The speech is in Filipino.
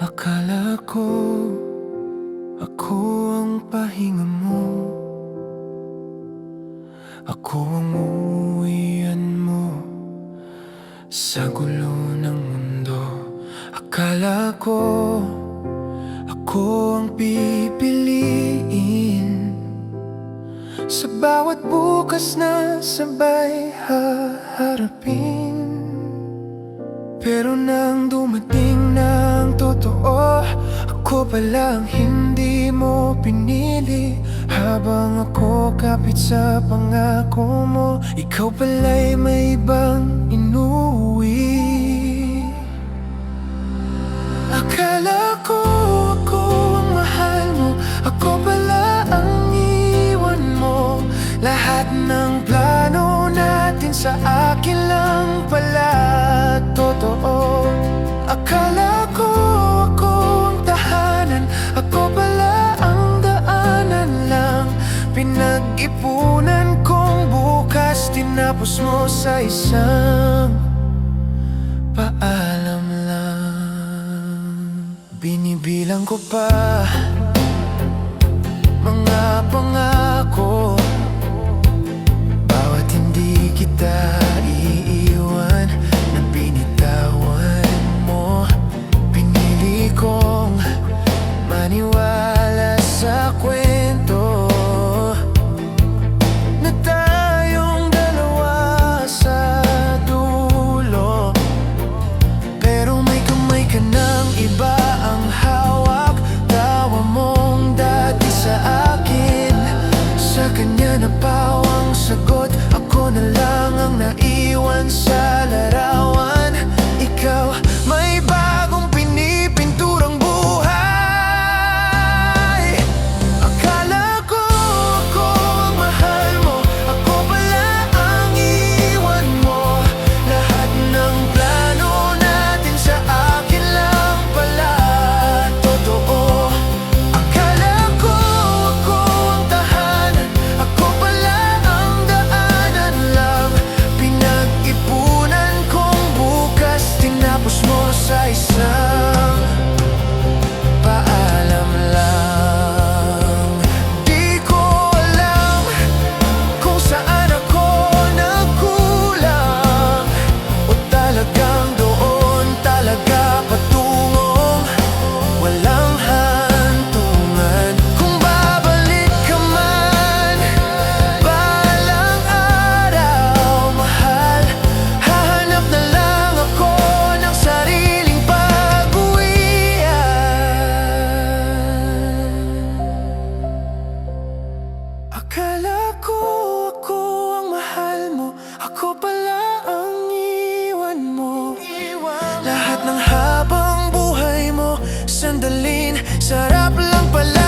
Akala ko ako ang pahinga mo, ako ang uuwian mo sa gulo ng mundo. Akala ko ako ang pipiliin sa bawat bukas na sabay haharapin. Pero nang dumating na ang totoo, ako palang hindi mo pinili. Habang ako kapit sa pangako mo, ikaw pala'y may ibang inuwi. Akala ko ako ang mahal mo, ako pala ang iwan mo. Lahat ng plano natin sa akin lang pala totoo. Akala ko ako ang tahanan, ako pala ang daanan lang. Pinag-ipunan kong bukas, tinapos mo sa isang paalam lang. Binibilang ko pa mga pangako, bawat hindi kita iiwan na binitawan mo. Pinili kong maniwala sa kwento na tayong dalawa sa dulo. Pero may kamay ka ng iba ang hawak, tawa mong dati sa akin. Sa kanya na pawang sagot, ako na lang ang naiwan sa larawan. Ikaw may bagong pinipinturang buhay. Akala ko ako ang mahal mo, ako pala ang iwan mo. Lahat ng plano natin sa akin lang pala totoo. Akala ko ako ang tahanan, ako pala ang daanan lang. Pinag-ipunan kong bukas, tinapos mo sa isang paalam lang. Di ko alam kung saan ako nagkulang, o talagang doon talaga patungong walang hantungan. Kung babalik ka man balang araw, mahal, hahanap na lang ako ng sariling pag-uwian. Akala ko ako ang mahal mo, ako pala ang iwan mo. Lahat ng habang buhay mo, sandalin, sarap lang pala